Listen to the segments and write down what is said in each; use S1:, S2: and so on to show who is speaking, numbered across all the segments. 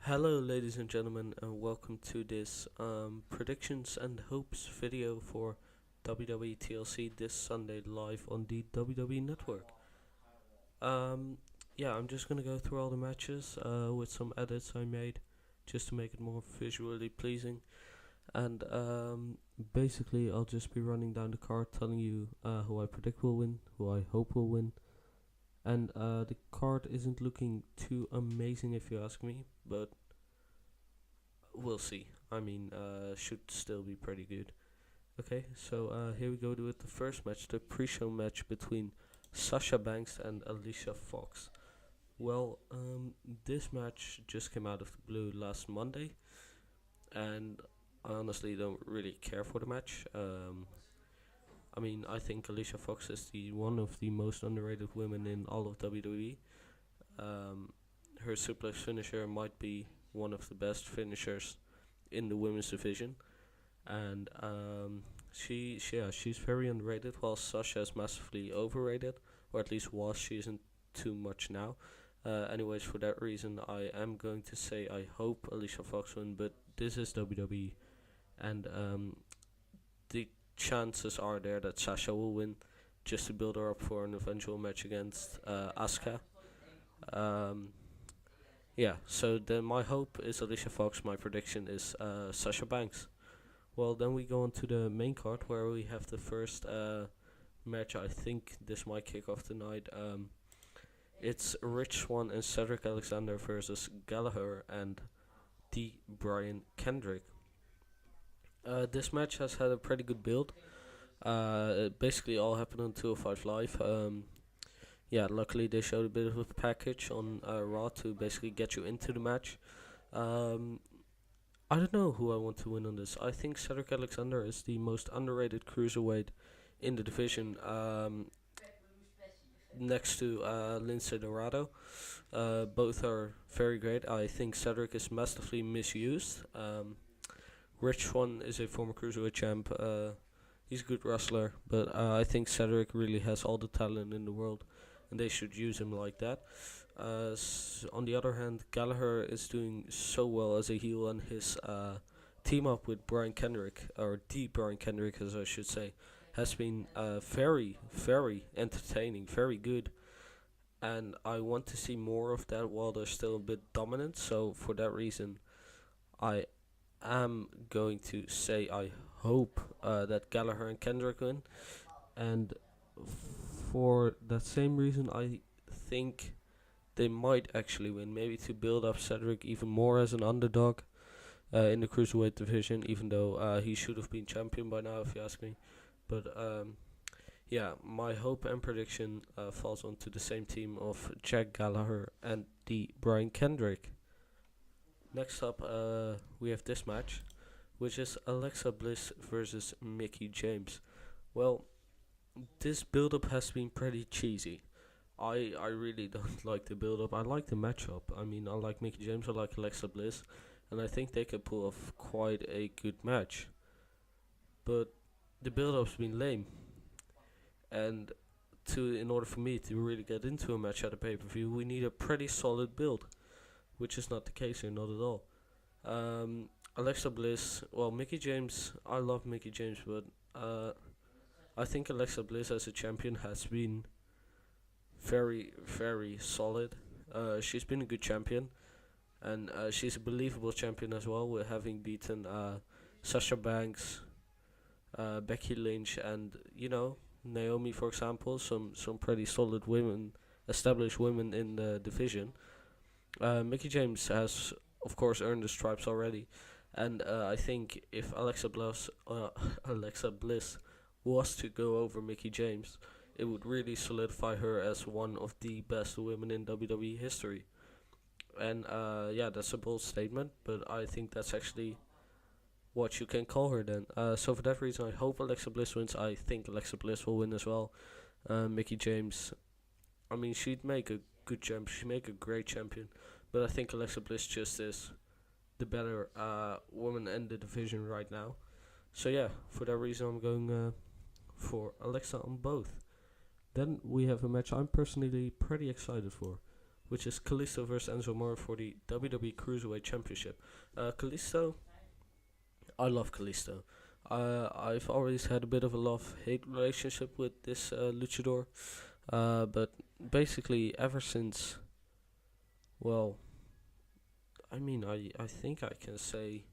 S1: Hello, ladies and gentlemen, and welcome to this predictions and hopes video for WWE TLC this Sunday live on the WWE Network. Um, yeah, I'm just gonna go through all the matches with some edits I made just to make it more visually pleasing, and basically I'll just be running down the card, telling you who I predict will win, who I hope will win, and the card isn't looking too amazing if you ask me, but we'll see. Should still be pretty good. Okay, so here we go with the first match, the pre-show match between Sasha Banks and Alicia Fox. Well, this match just came out of the blue last Monday, and I honestly don't really care for the match. I think Alicia Fox is the one of the most underrated women in all of WWE. Um, Her suplex finisher might be one of the best finishers in the women's division, and she's very underrated, while Sasha is massively overrated, or at least was. She isn't too much now. Anyways, for that reason, I am going to say I hope Alicia Fox win, but this is WWE, and the chances are there that Sasha will win, just to build her up for an eventual match against Asuka. Um, yeah, so then my hope is Alicia Fox. My prediction is Sasha Banks. Well, then we go on to the main card where we have the first match. I think this might kick off tonight. It's Rich Swann and Cedric Alexander versus Gallaher and D. Brian Kendrick. This match has had a pretty good build. It basically all happened on 205 Live. Yeah, luckily they showed a bit of a package on Raw to basically get you into the match. Um, I don't know who I want to win on this. I think Cedric Alexander is the most underrated cruiserweight in the division, next to Lince Dorado. Both are very great. I think Cedric is massively misused. Rich Swann is a former cruiserweight champ. He's a good wrestler, but I think Cedric really has all the talent in the world, and they should use him like that. On the other hand, Gallagher is doing so well as a heel, and his team up with Brian Kendrick, or the Brian Kendrick, as I should say, has been very, very entertaining, very good. And I want to see more of that while they're still a bit dominant. So for that reason, I am going to say I hope that Gallagher and Kendrick win, and for that same reason, I think they might actually win. Maybe to build up Cedric even more as an underdog in the cruiserweight division, even though he should have been champion by now, if you ask me. But yeah, my hope and prediction falls onto the same team of Jack Gallagher and the Brian Kendrick. Next up, we have this match, which is Alexa Bliss versus Mickie James. Well, this build up has been pretty cheesy. I really don't like the build up. I like the matchup. I like Mickie James, I like Alexa Bliss, and I think they could pull off quite a good match. But the build up's been lame, and in order for me to really get into a match at a pay per view, we need a pretty solid build, which is not the case here, not at all. Alexa Bliss, well, Mickie James, I love Mickie James, but I think Alexa Bliss as a champion has been very, very solid. She's been a good champion, and she's a believable champion as well, with having beaten Sasha Banks, Becky Lynch, and Naomi, for example, some pretty solid women, established women in the division. Mickie James has, of course, earned the stripes already, and I think if Alexa Bliss was to go over Mickie James, it would really solidify her as one of the best women in WWE history. And yeah, that's a bold statement, but I think that's actually what you can call her then. So for that reason, I hope Alexa Bliss wins. I think Alexa Bliss will win as well. Mickie James, she'd make a good champ. She'd make a great champion, but I think Alexa Bliss just is the better woman in the division right now. So yeah, for that reason, I'm going for Alexa on both. Then we have a match I'm personally pretty excited for, which is Kalisto versus Enzo Amore for the WWE Cruiserweight Championship. Kalisto, I love Kalisto. I've always had a bit of a love-hate relationship with this luchador, but basically ever since, well, I think I can say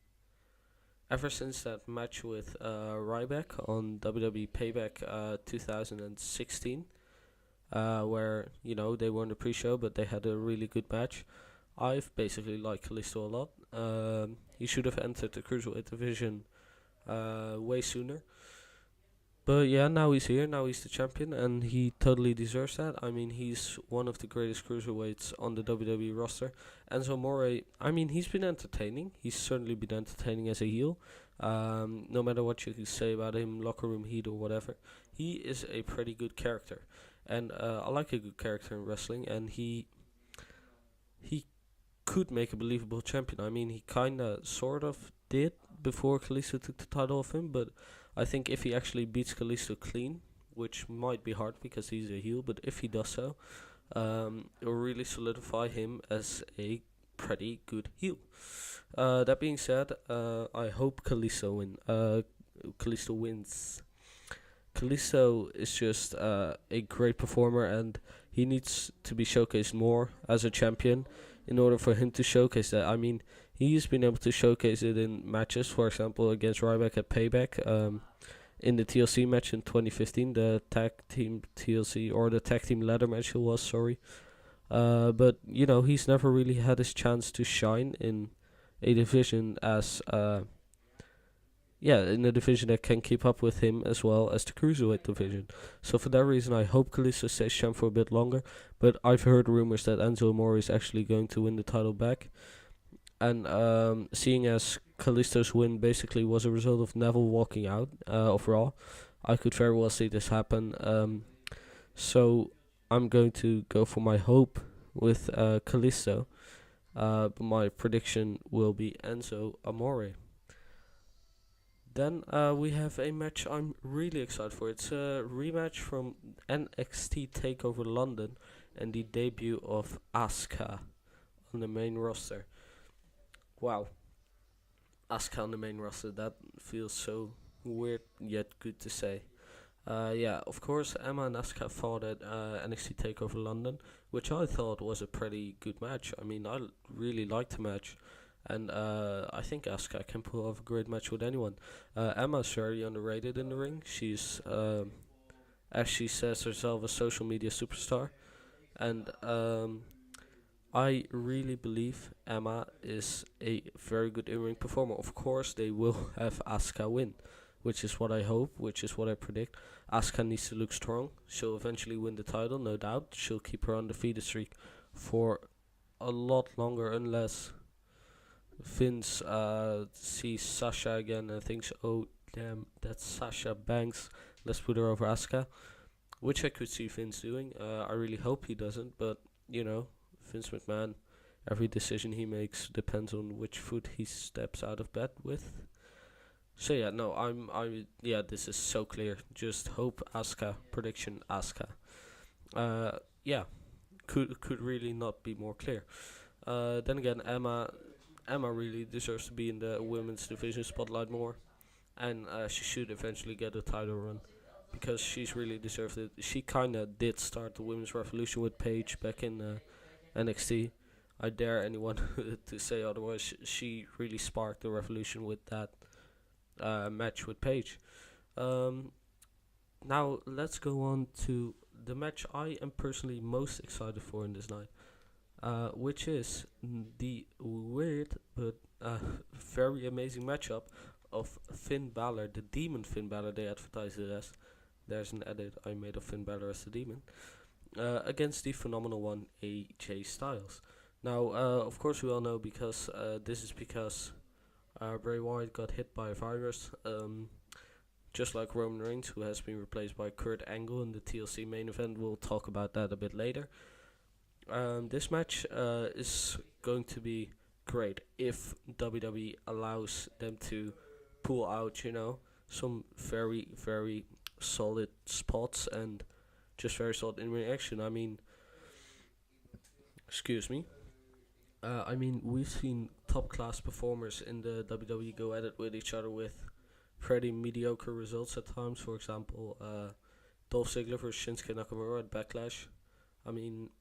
S1: ever since that match with Ryback on WWE Payback 2016, where they won the pre-show, but they had a really good match. I've basically liked Kalisto a lot. He should have entered the cruiserweight division way sooner. But yeah, now he's here. Now he's the champion, and he totally deserves that. I mean, he's one of the greatest cruiserweights on the WWE roster. Enzo Amore, I mean, he's been entertaining. He's certainly been entertaining as a heel. No matter what you can say about him, locker room heat or whatever, he is a pretty good character, and I like a good character in wrestling. And he could make a believable champion. I mean, he kinda sort of did before Kalisto took the title off him, but I think if he actually beats Kalisto clean, which might be hard because he's a heel, but if he does so, it will really solidify him as a pretty good heel. That being said, I hope Kalisto wins. Kalisto is just a great performer, and he needs to be showcased more as a champion in order for him to showcase that. I mean, he's been able to showcase it in matches, for example, against Ryback at Payback, in the TLC match in 2015, the tag team TLC, or the tag team ladder match it was, sorry. But, he's never really had his chance to shine in a division in a division that can keep up with him as well as the cruiserweight division. So for that reason, I hope Kalisto stays champ for a bit longer. But I've heard rumors that Enzo Amore is actually going to win the title back. And seeing as Kalisto's win basically was a result of Neville walking out of Raw, I could very well see this happen. So I'm going to go for my hope with Kalisto. But my prediction will be Enzo Amore. Then we have a match I'm really excited for. It's a rematch from NXT TakeOver London and the debut of Asuka on the main roster. Wow. Asuka on the main roster, that feels so weird yet good to say. Of course, Emma and Asuka fought at NXT TakeOver London, which I thought was a pretty good match. I mean, I really liked the match. And I think Asuka can pull off a great match with anyone. Emma's very underrated in the ring. She's, as she says herself, a social media superstar. And I really believe Emma is a very good in-ring performer. Of course, they will have Asuka win, which is what I hope, which is what I predict. Asuka needs to look strong. She'll eventually win the title, no doubt. She'll keep her undefeated streak for a lot longer, unless Vince sees Sasha again and thinks, oh damn, that's Sasha Banks, let's put her over Asuka, which I could see Vince doing. I really hope he doesn't, but Vince McMahon, every decision he makes depends on which foot he steps out of bed with. So this is so clear. Just hope Asuka. Prediction Asuka. Could really not be more clear. Then again, Emma really deserves to be in the women's division spotlight more, and she should eventually get a title run because she's really deserved it. She kinda did start the women's revolution with Paige back in NXT. I dare anyone to say otherwise. She really sparked the revolution with that match with Paige. Now let's go on to the match I am personally most excited for in this night. Which is the weird but very amazing matchup of Finn Balor, the Demon Finn Balor, they advertised it as. There's an edit I made of Finn Balor as the Demon, against the phenomenal one, AJ Styles. Now, of course, we all know because this is because Bray Wyatt got hit by a virus, just like Roman Reigns, who has been replaced by Kurt Angle in the TLC main event. We'll talk about that a bit later. This match is going to be great if WWE allows them to pull out, some very, very solid spots and just very solid in-ring action. I mean, Excuse me. I mean, we've seen top class performers in the WWE go at it with each other with pretty mediocre results at times. For example, Dolph Ziggler versus Shinsuke Nakamura at Backlash. I mean,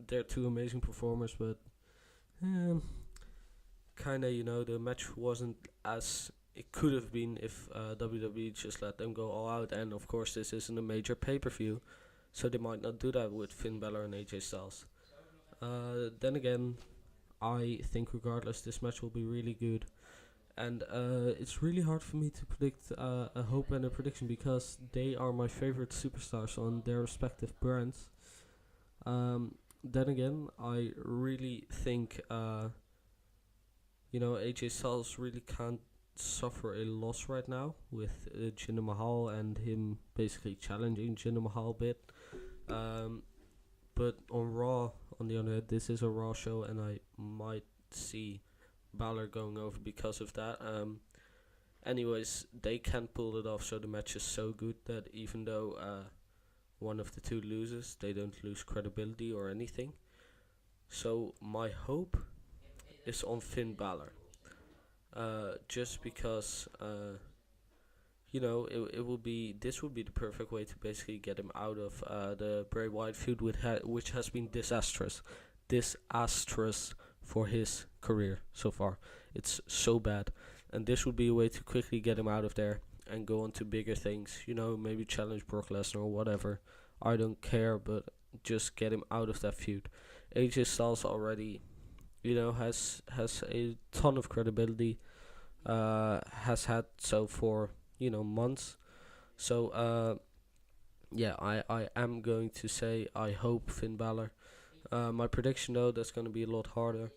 S1: they're two amazing performers, but um, kind of, the match wasn't as it could have been if WWE just let them go all out. And of course, this isn't a major pay per view, so they might not do that with Finn Balor and AJ Styles. Then again, I think regardless, this match will be really good. And it's really hard for me to predict a hope and a prediction because they are my favorite superstars on their respective brands. Then again, I really think AJ Styles really can't suffer a loss right now with Jinder Mahal and him basically challenging Jinder Mahal a bit. But on Raw, on the other hand, this is a Raw show, and I might see Balor going over because of that. Anyways, they can't pull it off, so the match is so good that even though one of the two loses, they don't lose credibility or anything. So my hope is on Finn Balor. Just because it will be this would be the perfect way to basically get him out of the Bray Wyatt feud, which has been disastrous for his career so far. It's so bad, and this would be a way to quickly get him out of there and go on to bigger things. Maybe challenge Brock Lesnar or whatever. I don't care, but just get him out of that feud. AJ Styles already, has a ton of credibility. Has had so for months. So I am going to say I hope Finn Balor. My prediction though, that's going to be a lot harder.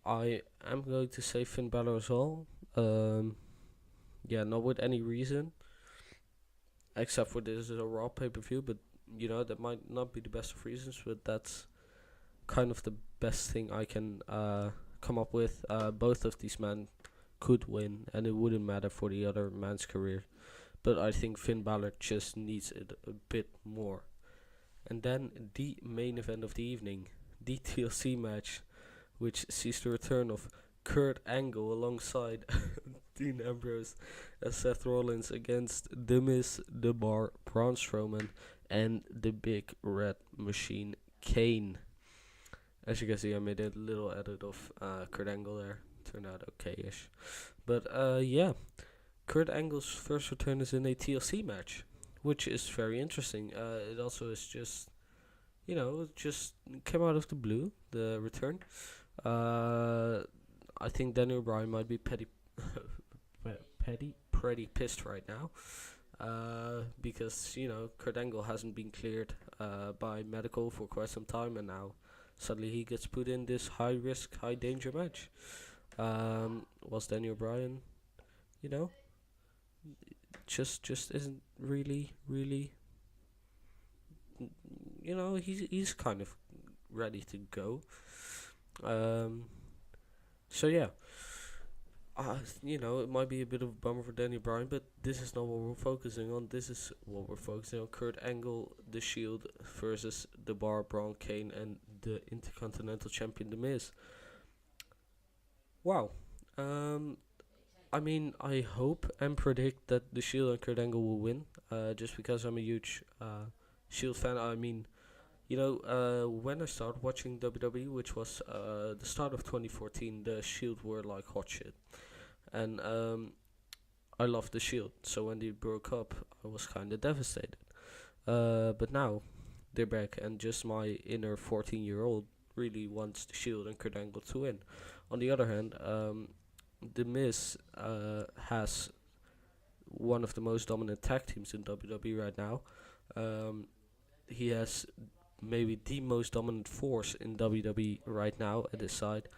S1: I am going to say Finn Balor as well. Not with any reason, except for this is a Raw pay-per-view, but that might not be the best of reasons, but that's kind of the best thing I can come up with. Both of these men could win, and it wouldn't matter for the other man's career. But I think Finn Balor just needs it a bit more. And then the main event of the evening, the TLC match, which sees the return of Kurt Angle alongside Dean Ambrose as Seth Rollins against The Miz, The Bar, Braun Strowman, and the Big Red Machine, Kane. As you can see, I made a little edit of Kurt Angle there. Turned out okay-ish. But Kurt Angle's first return is in a TLC match, which is very interesting. It also is just, just came out of the blue, the return. I think Daniel Bryan might be pretty pissed right now. Because, Kurt Angle hasn't been cleared by medical for quite some time, and now suddenly he gets put in this high-risk, high-danger match. Was Daniel Bryan, just isn't really, he's kind of ready to go. So yeah, it might be a bit of a bummer for Daniel Bryan, but this is not what we're focusing on. This is what we're focusing on: Kurt Angle, The Shield versus The Bar, Braun, Kane, and the Intercontinental Champion, The Miz. Wow. I hope and predict that The Shield and Kurt Angle will win. Just because I'm a huge Shield fan. When I started watching WWE, which was the start of 2014, the Shield were like hot shit, and I loved the Shield. So when they broke up, I was kind of devastated. But now they're back, and just my inner 14-year-old really wants the Shield and Kurt Angle to win. On the other hand, The Miz has one of the most dominant tag teams in WWE right now. He has maybe the most dominant force in WWE right now at his side,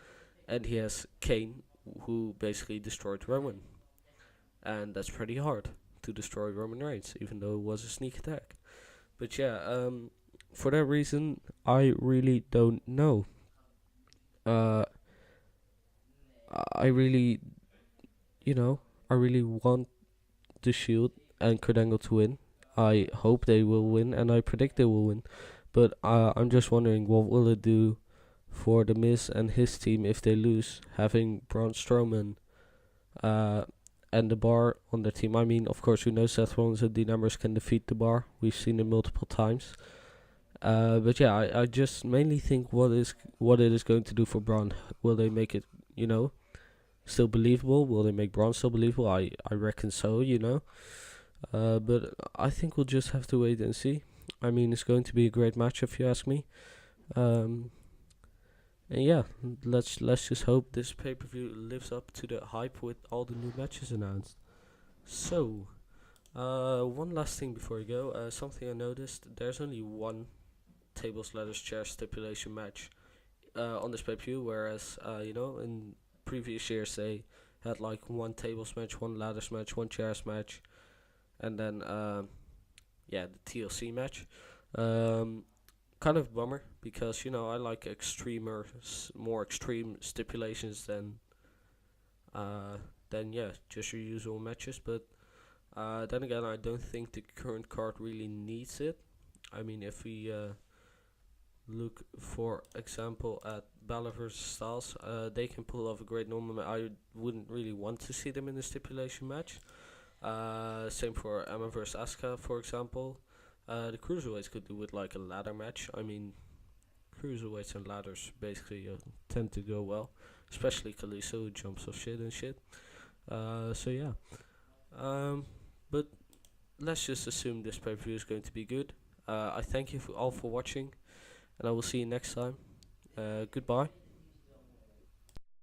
S1: and he has Kane, who basically destroyed Roman, and that's pretty hard to destroy Roman Reigns, even though it was a sneak attack. But for that reason, I really don't know. I really, I really want the Shield and Kurt Angle to win. I hope they will win, and I predict they will win. But I'm just wondering, what will it do for the Miz and his team if they lose, having Braun Strowman uh, and the Bar on their team. I mean, of course, we know Seth Rollins and Dean Ambrose can defeat the Bar. We've seen it multiple times. But yeah, I just mainly think what it is going to do for Braun. Will they make it, still believable? Will they make Braun still believable? I reckon so, But I think we'll just have to wait and see. I mean, it's going to be a great match if you ask me. And yeah, let's just hope this pay-per-view lives up to the hype with all the new matches announced. So, one last thing before we go. Something I noticed: there's only one tables, ladders, chairs stipulation match on this pay-per-view, whereas in previous years they had like one tables match, one ladders match, one chairs match, and then the TLC match. Kind of bummer because I like more extreme stipulations than just your usual matches. But then again, I don't think the current card really needs it. I mean, if we look, for example, at Balor versus Styles, they can pull off a great normal match. I wouldn't really want to see them in a stipulation match. Same for Emma versus Asuka, for example. The cruiserweights could do with like a ladder match. I mean, cruiserweights and ladders basically tend to go well, especially Kalisto, who jumps off shit and shit. So yeah. But let's just assume this pay-per-view is going to be good. I thank you all for watching, and I will see you next time. Goodbye.